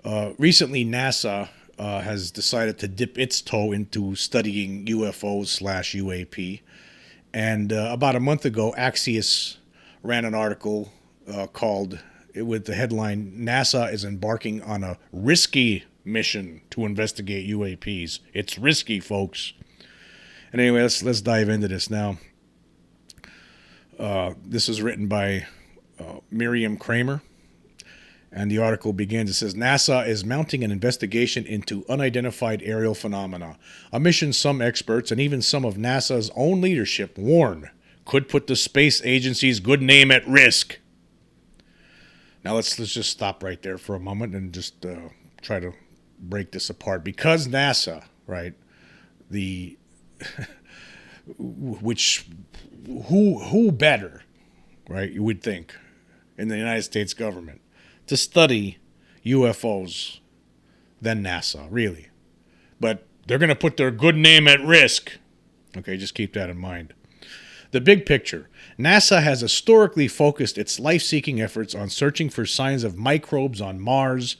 Recently, NASA has decided to dip its toe into studying UFOs/UAP. And about a month ago, Axios ran an article called, with the headline, NASA is embarking on a risky mission to investigate UAPs. It's risky, folks. And anyway, let's dive into this now. This is written by Miriam Kramer. And the article begins, it says, NASA is mounting an investigation into unidentified aerial phenomena, a mission some experts and even some of NASA's own leadership warn could put the space agency's good name at risk. Now let's just stop right there for a moment and just try to break this apart. Because NASA, right, the which who better, right, you would think, in the United States government to study UFOs than NASA, really. But they're going to put their good name at risk. Okay, just keep that in mind. The big picture. NASA has historically focused its life-seeking efforts on searching for signs of microbes on Mars,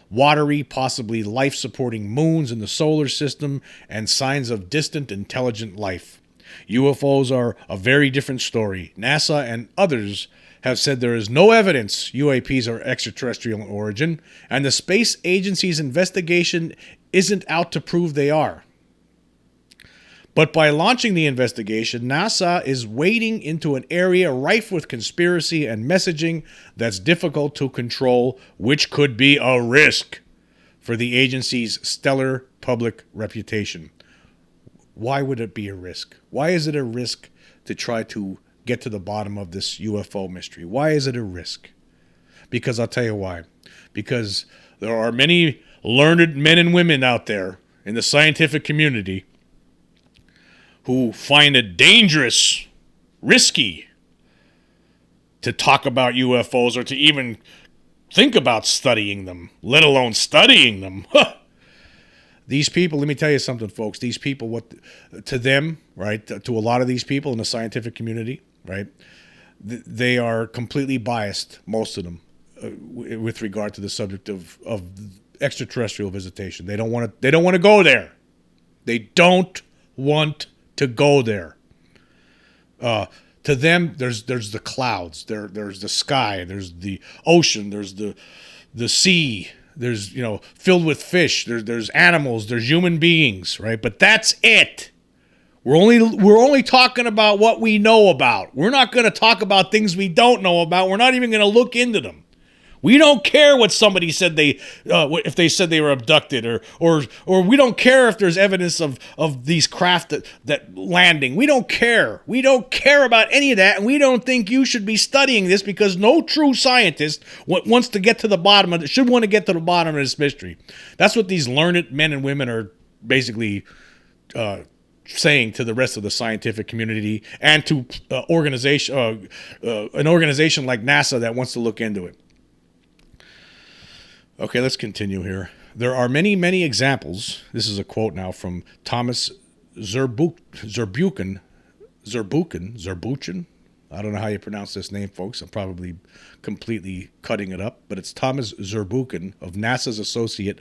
watery, possibly life-supporting moons in the solar system, and signs of distant intelligent life. UFOs are a very different story. NASA and others have said there is no evidence UAPs are extraterrestrial in origin, and the space agency's investigation isn't out to prove they are. But by launching the investigation, NASA is wading into an area rife with conspiracy and messaging that's difficult to control, which could be a risk for the agency's stellar public reputation. Why would it be a risk? Why is it a risk to try to get to the bottom of this UFO mystery? Why is it a risk? Because I'll tell you why. Because there are many learned men and women out there in the scientific community who find it dangerous, risky, to talk about UFOs or to even think about studying them, let alone studying them. These people, let me tell you something, folks. These people, what to them, right, to a lot of these people in the scientific community, right, they are completely biased, most of them, with regard to the subject of extraterrestrial visitation. They don't want to go there. They don't want to go there. To them, there's the clouds, there's the sky, there's the ocean, there's the sea, there's, filled with fish, there's animals, there's human beings, right? But that's it. We're only talking about what we know about. We're not going to talk about things we don't know about. We're not even going to look into them. We don't care what somebody said if they said they were abducted, or we don't care if there's evidence of these craft that landing. We don't care. We don't care about any of that, and we don't think you should be studying this, because no true scientist wants to get to the bottom of it, should want to get to the bottom of this mystery. That's what these learned men and women are basically saying to the rest of the scientific community and to an organization like NASA that wants to look into it. Okay, let's continue here. There are many, many examples. This is a quote now from Thomas Zurbuchen. I don't know how you pronounce this name, folks. I'm probably completely cutting it up, but it's Thomas Zurbuchen of NASA's Associate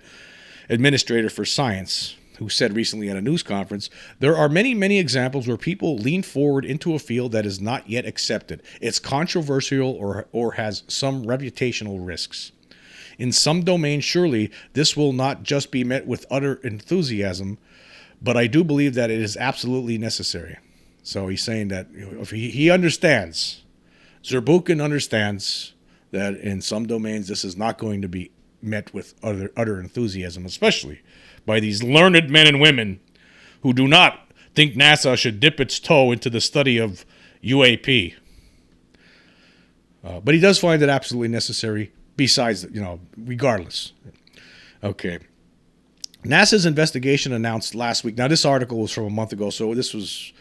Administrator for Science, who said recently at a news conference, there are many, many examples where people lean forward into a field that is not yet accepted. It's controversial or has some reputational risks. In some domains, surely, this will not just be met with utter enthusiasm, but I do believe that it is absolutely necessary. So he's saying that if he understands, Zurbuchen understands that in some domains this is not going to be met with utter enthusiasm, especially by these learned men and women who do not think NASA should dip its toe into the study of UAP. But he does find it absolutely necessary. Besides, regardless. Okay. NASA's investigation announced last week. Now, this article was from a month ago, so it was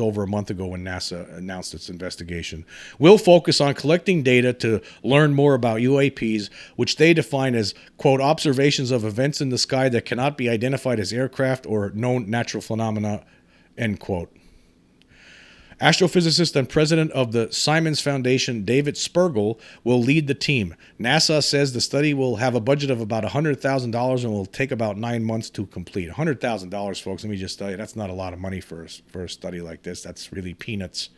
over a month ago when NASA announced its investigation. Will focus on collecting data to learn more about UAPs, which they define as, quote, observations of events in the sky that cannot be identified as aircraft or known natural phenomena, end quote. Astrophysicist and president of the Simons Foundation, David Spergel, will lead the team. NASA says the study will have a budget of about $100,000 and will take about 9 months to complete. $100,000, folks, let me just tell you, that's not a lot of money for a study like this. That's really peanuts.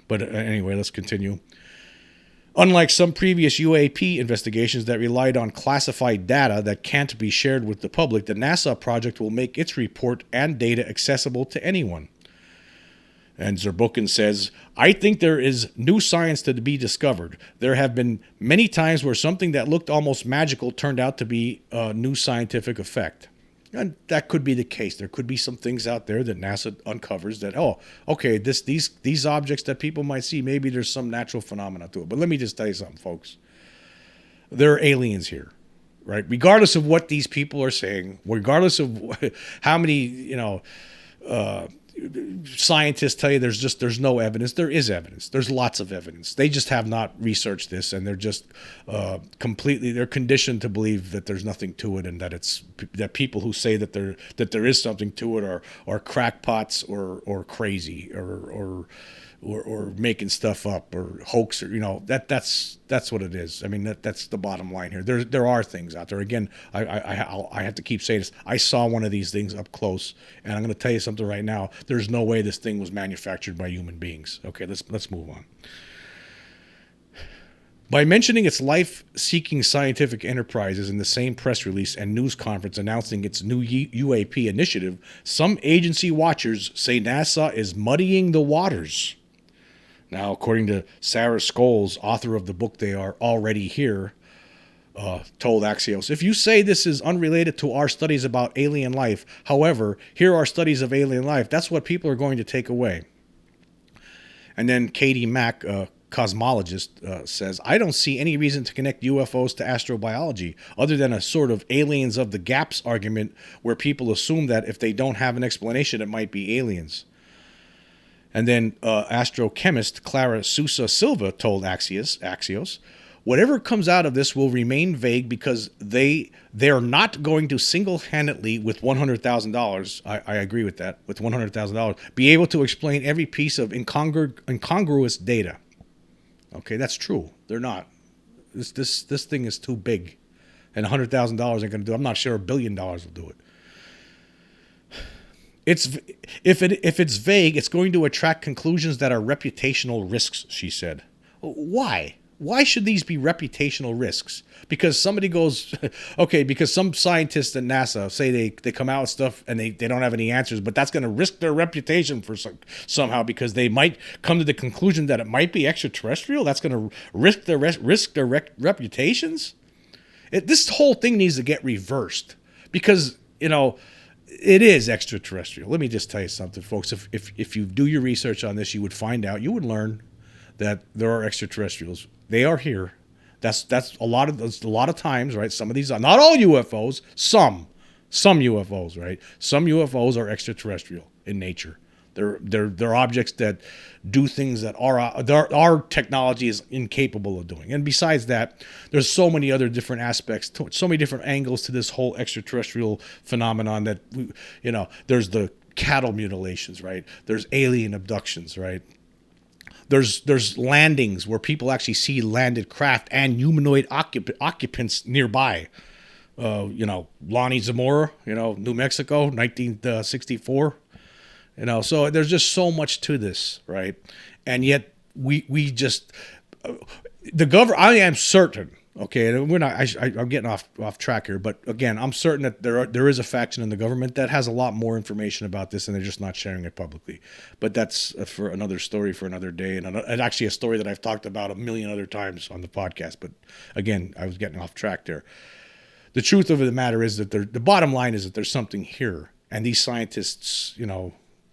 But anyway, let's continue. Unlike some previous UAP investigations that relied on classified data that can't be shared with the public, the NASA project will make its report and data accessible to anyone. And Zurbuchen says, I think there is new science to be discovered. There have been many times where something that looked almost magical turned out to be a new scientific effect. And that could be the case. There could be some things out there that NASA uncovers that, oh, okay, these objects that people might see, maybe there's some natural phenomena to it. But let me just tell you something, folks. There are aliens here, right? Regardless of what these people are saying, regardless of how many, scientists tell you there's no evidence. There is evidence. There's lots of evidence. They just have not researched this, and they're just they're conditioned to believe that there's nothing to it, and that people who say that there is something to it are crackpots or crazy or making stuff up or hoax, or that's what it is. I mean, that's the bottom line here. There are things out there. Again, I have to keep saying this. I saw one of these things up close, and I'm going to tell you something right now. There's no way this thing was manufactured by human beings. Okay, let's move on. By mentioning its life-seeking scientific enterprises in the same press release and news conference announcing its new UAP initiative, some agency watchers say NASA is muddying the waters. Now, according to Sarah Scholes, author of the book They Are Already Here, told Axios, if you say this is unrelated to our studies about alien life, however, here are studies of alien life, that's what people are going to take away. And then Katie Mack, cosmologist, says, I don't see any reason to connect UFOs to astrobiology other than a sort of aliens of the gaps argument where people assume that if they don't have an explanation, it might be aliens. And then astrochemist Clara Sousa Silva told Axios, whatever comes out of this will remain vague because they're not going to single-handedly, with $100,000, I agree with that, with $100,000, be able to explain every piece of incongruous data. Okay, that's true. They're not. This thing is too big, and $100,000 ain't going to do it. I'm not sure $1 billion will do it. If it's vague, it's going to attract conclusions that are reputational risks, she said. Why? Why should these be reputational risks? Because somebody goes, okay, because some scientists at NASA say they come out with stuff and they don't have any answers, but that's going to risk their reputation for somehow because they might come to the conclusion that it might be extraterrestrial. That's going to risk their reputations. This whole thing needs to get reversed because, it is extraterrestrial. Let me just tell you something, folks. If you do your research on this, you would find out, you would learn that there are extraterrestrials. They are here. That's a lot of times, right? Some of these are not all UFOs. Some UFOs, right? Some UFOs are extraterrestrial in nature. They're objects that do things that our technology is incapable of doing. And besides that, there's so many other different aspects, so many different angles to this whole extraterrestrial phenomenon that, there's the cattle mutilations, right? There's alien abductions, right? There's landings where people actually see landed craft and humanoid occupants nearby. Lonnie Zamora, New Mexico, 1964. So there's just so much to this, right? And yet we just the government. I am certain. Okay, we're not. I'm getting off track here, but again, I'm certain that there is a faction in the government that has a lot more information about this, and they're just not sharing it publicly. But that's for another story for another day, and actually a story that I've talked about a million other times on the podcast. But again, I was getting off track there. The truth of the matter is that the bottom line is that there's something here, and these scientists,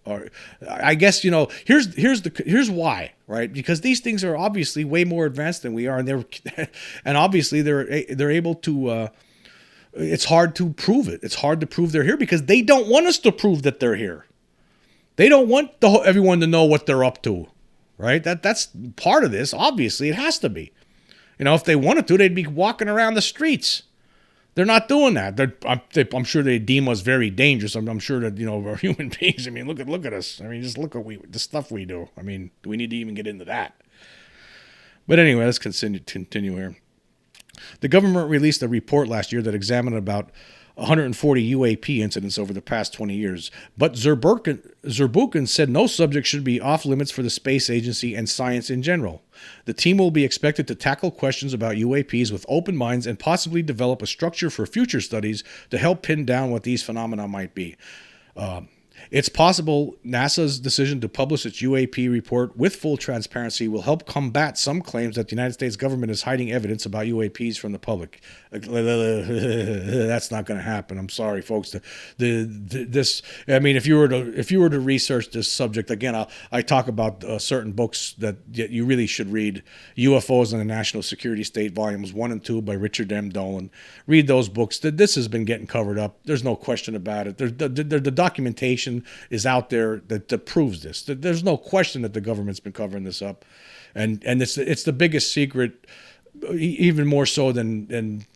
or I guess here's why, right? Because these things are obviously way more advanced than we are, and obviously they're able to. It's hard to prove it. It's hard to prove they're here because they don't want us to prove that they're here. They don't want everyone to know what they're up to, right? That's part of this. Obviously, it has to be. If they wanted to, they'd be walking around the streets. They're not doing that. I'm sure they deem us very dangerous. I'm sure that, we're human beings. I mean, look at us. I mean, just look at the stuff we do. I mean, do we need to even get into that? But anyway, let's continue here. The government released a report last year that examined about 140 UAP incidents over the past 20 years. But Zurbuchen said no subject should be off limits for the space agency and science in general. The team will be expected to tackle questions about UAPs with open minds and possibly develop a structure for future studies to help pin down what these phenomena might be. It's possible NASA's decision to publish its UAP report with full transparency will help combat some claims that the United States government is hiding evidence about UAPs from the public. That's not going to happen. I'm sorry, folks. If you were to research this subject again, I talk about certain books that you really should read. UFOs and the National Security State, volumes 1 and 2 by Richard M. Dolan. Read those books. This has been getting covered up. There's no question about it. The documentation is out there that proves this. There's no question that the government's been covering this up, and it's the biggest secret, even more so than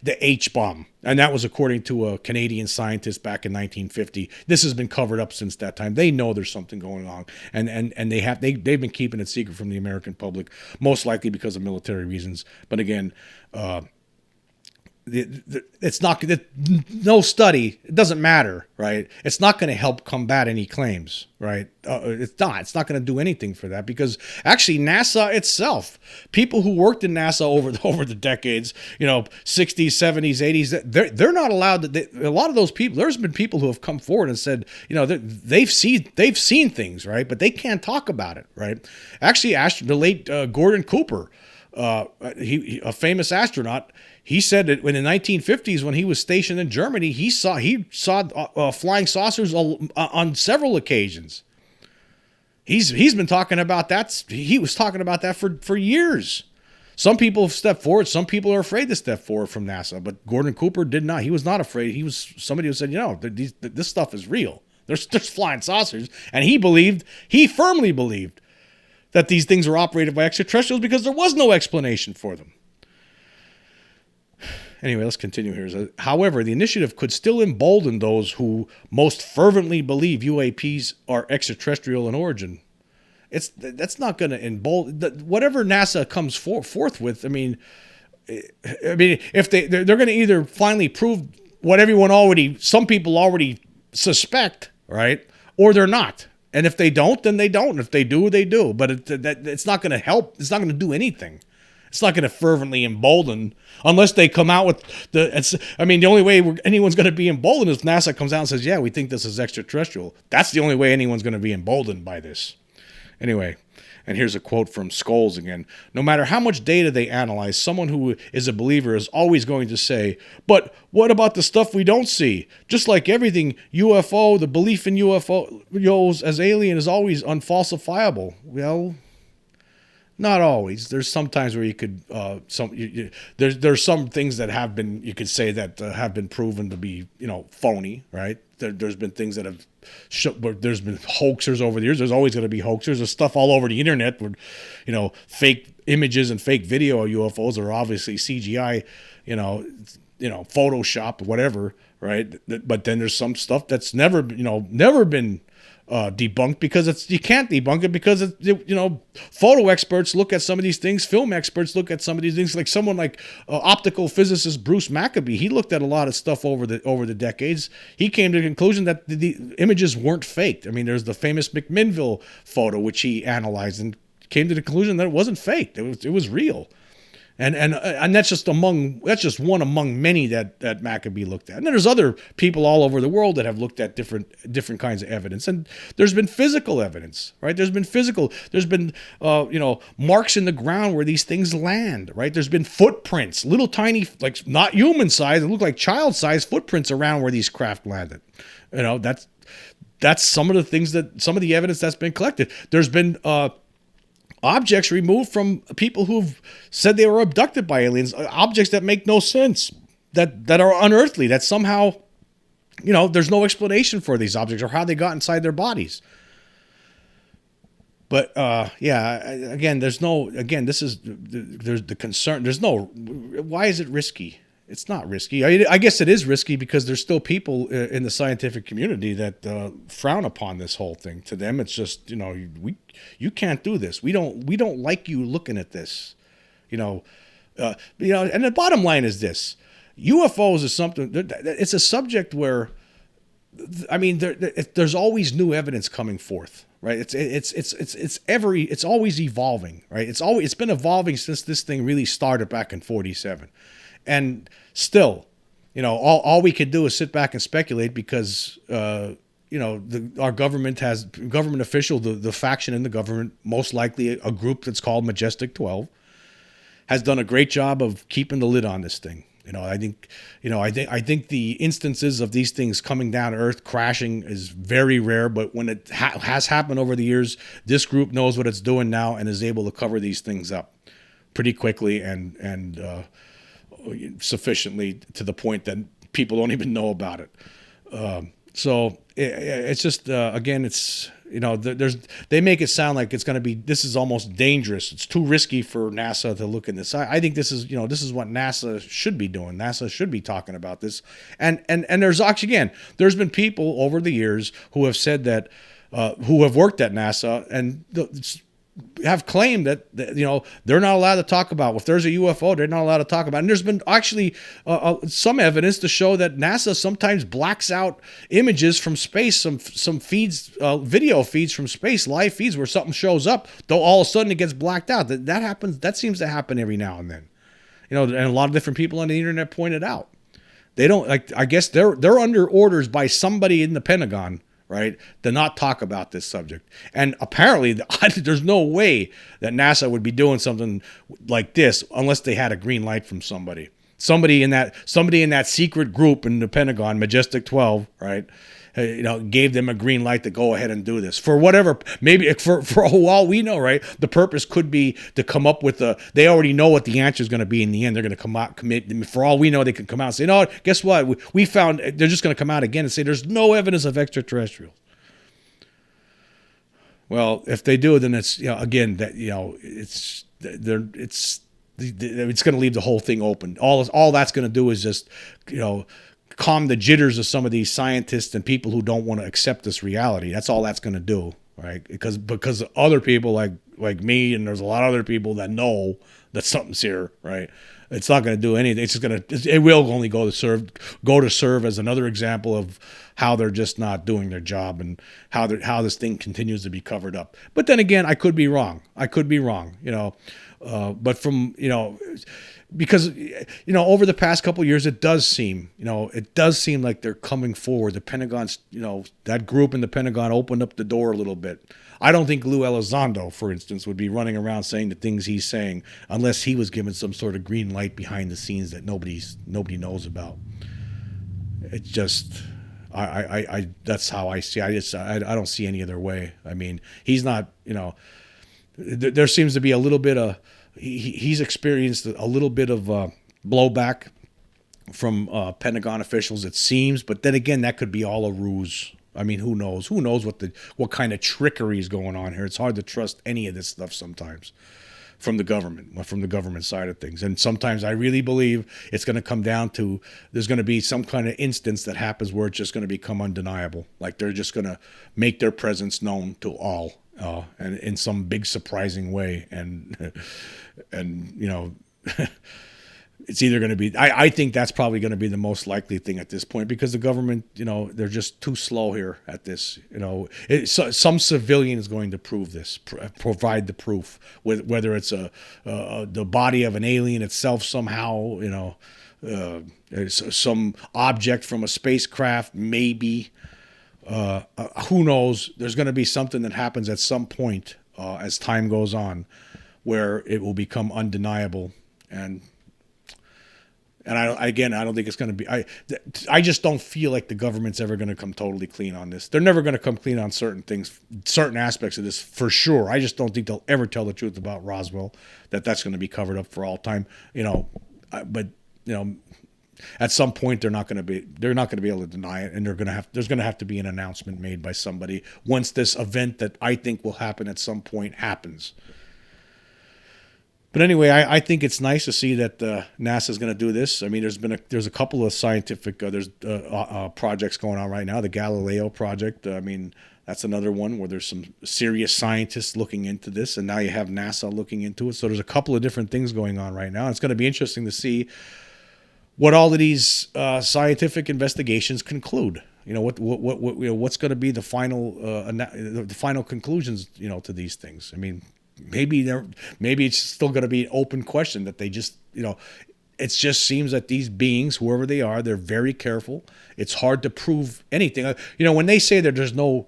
the H bomb, and that was according to a Canadian scientist back in 1950. This has been covered up since that time. They know there's something going on, and they've been keeping it secret from the American public, most likely because of military reasons. But again, it's not, no study, it doesn't matter, right? It's not going to help combat any claims, right? It's not going to do anything for that, because actually NASA itself, people who worked in NASA over the decades, 60s, 70s, 80s, they're not allowed to, a lot of those people, there's been people who have come forward and said, they've seen things, right? But they can't talk about it, right? Actually, the late Gordon Cooper, a famous astronaut, he said that in the 1950s, when he was stationed in Germany, he saw flying saucers on several occasions. He's been talking about that. He was talking about that for years. Some people have stepped forward. Some people are afraid to step forward from NASA, but Gordon Cooper did not. He was not afraid. He was somebody who said, this stuff is real. There's flying saucers, and he firmly believed that these things were operated by extraterrestrials because there was no explanation for them. Anyway, let's continue here. However, the initiative could still embolden those who most fervently believe UAPs are extraterrestrial in origin. That's not going to embolden whatever NASA comes forth with. I mean, if they're going to either finally prove what some people already suspect, right, or they're not. And if they don't, then they don't. If they do, they do. But it's not going to help. It's not going to do anything. It's not going to fervently embolden unless they come out with the only way anyone's going to be emboldened is if NASA comes out and says, yeah, we think this is extraterrestrial. That's the only way anyone's going to be emboldened by this. Anyway, and here's a quote from Scholes again. No matter how much data they analyze, someone who is a believer is always going to say, but what about the stuff we don't see? Just like everything, UFO, the belief in UFOs as alien is always unfalsifiable. Well, not always. There's some times where you could there's some things that have been, you could say, that have been proven to be phony, right? There's been things that have there's been hoaxers over the years. There's always going to be hoaxers. There's stuff all over the internet where fake images and fake video of UFOs are obviously CGI, Photoshop, whatever, right? But then there's some stuff that's never been debunked, because you can't debunk it because photo experts look at some of these things, film experts look at some of these things, like someone like optical physicist Bruce Maccabee. He looked at a lot of stuff over the decades. He came to the conclusion that the images weren't faked. I mean, there's the famous McMinnville photo, which he analyzed and came to the conclusion that it wasn't faked. It was real. And that's just one among many that Maccabee looked at. And then there's other people all over the world that have looked at different kinds of evidence. And there's been physical evidence, right? There's been marks in the ground where these things land, right? There's been footprints, little tiny, like not human size, it look like child size footprints around where these craft landed. That's some of the evidence that's been collected. There's been objects removed from people who've said they were abducted by aliens, objects that make no sense, that are unearthly, that somehow, there's no explanation for these objects or how they got inside their bodies. But again, there's the concern. Why is it risky? It's not risky. I guess it is risky because there's still people in the scientific community that frown upon this whole thing. To them, it's just, you can't do this. We don't like you looking at this. And the bottom line is this: UFOs is something. It's a subject where, I mean, there's always new evidence coming forth, right? It's always evolving, right? It's been evolving since this thing really started back in '47. And still, all we could do is sit back and speculate because, our government official, the faction in the government, most likely a group that's called Majestic 12, has done a great job of keeping the lid on this thing. I think the instances of these things coming down to Earth, crashing, is very rare. But when it has happened over the years, this group knows what it's doing now and is able to cover these things up pretty quickly and sufficiently to the point that people don't even know about it. So it's just again, it's they make it sound like it's going to be, this is almost dangerous. It's too risky for NASA to look in this. I think this is this is what NASA should be doing. NASA should be talking about this. And there's actually, again, there's been people over the years who have said that who have worked at NASA and have claimed that they're not allowed to talk about, if there's a UFO, they're not allowed to talk about it. And there's been actually some evidence to show that NASA sometimes blacks out images from space, some feeds, video feeds from space, live feeds where something shows up, though all of a sudden it gets blacked out. That happens. That seems to happen every now and then. And a lot of different people on the internet pointed out. They don't, I guess they're under orders by somebody in the Pentagon, right, to not talk about this subject. And apparently there's no way that NASA would be doing something like this unless they had a green light from somebody in that secret group in the Pentagon, Majestic 12, right, gave them a green light to go ahead and do this for whatever, maybe for all we know, right, the purpose could be to come up with they already know what the answer is going to be in the end. They're going to come out, for all we know, they can come out and say, no, guess what, we found, they're just going to come out again and say there's no evidence of extraterrestrials. Well, if they do, then it's, again, that, it's going to leave the whole thing open. All that's going to do is just, calm the jitters of some of these scientists and people who don't want to accept this reality. That's all that's going to do, right? Because other people like me, and there's a lot of other people that know that something's here, right? It's not going to do anything. It's just it will only go to serve as another example of how they're just not doing their job and how this thing continues to be covered up. But then again, I could be wrong. But from, because, over the past couple of years, it does seem like they're coming forward. The Pentagon's, that group in the Pentagon opened up the door a little bit. I don't think Lou Elizondo, for instance, would be running around saying the things he's saying unless he was given some sort of green light behind the scenes that nobody knows about. It's just, that's how I see. I don't see any other way. I mean, he's not, there seems to be a little bit of, he's experienced a little bit of blowback from Pentagon officials, it seems. But then again, that could be all a ruse. I mean, who knows? Who knows what kind of trickery is going on here? It's hard to trust any of this stuff sometimes from the government side of things. And sometimes I really believe it's going to come down to, there's going to be some kind of instance that happens where it's just going to become undeniable. Like they're just going to make their presence known to all. And in some big surprising way, and it's either going to be, I think that's probably going to be the most likely thing at this point, because the government, they're just too slow here at this. Some civilian is going to prove this, provide the proof, whether it's the body of an alien itself somehow, some object from a spacecraft, maybe. Who knows? There's going to be something that happens at some point as time goes on, where it will become undeniable. And I don't think it's going to be. I just don't feel like the government's ever going to come totally clean on this. They're never going to come clean on certain things, certain aspects of this, for sure. I just don't think they'll ever tell the truth about Roswell. That's going to be covered up for all time. But at some point they're not going to be able to deny it, and there's going to have to be an announcement made by somebody once this event that I think will happen at some point happens. But anyway, I think it's nice to see that NASA is going to do this. I mean, there's a couple of scientific projects going on right now. The Galileo project. I mean, that's another one where there's some serious scientists looking into this, and now you have NASA looking into it. So there's a couple of different things going on right now. It's going to be interesting to see what all of these scientific investigations conclude. What's going to be the final conclusions, to these things. I mean, maybe it's still going to be an open question that they just, it just seems that these beings, whoever they are, they're very careful. It's hard to prove anything. When they say that there's no,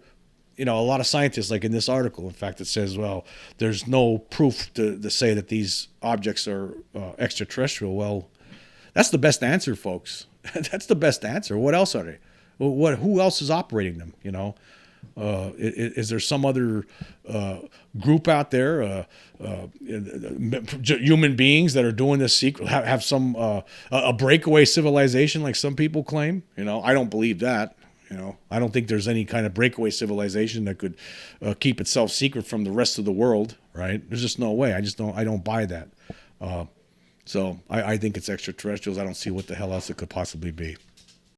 a lot of scientists, like in this article, in fact, it says, well, there's no proof to say that these objects are extraterrestrial. Well, that's the best answer, folks. That's the best answer. What else are they? Who else is operating them? Is there some other group out there, human beings that are doing this secret, have some a breakaway civilization like some people claim? I don't believe that. I don't think there's any kind of breakaway civilization that could keep itself secret from the rest of the world. Right? There's just no way. I don't buy that. So I think it's extraterrestrials. I don't see what the hell else it could possibly be.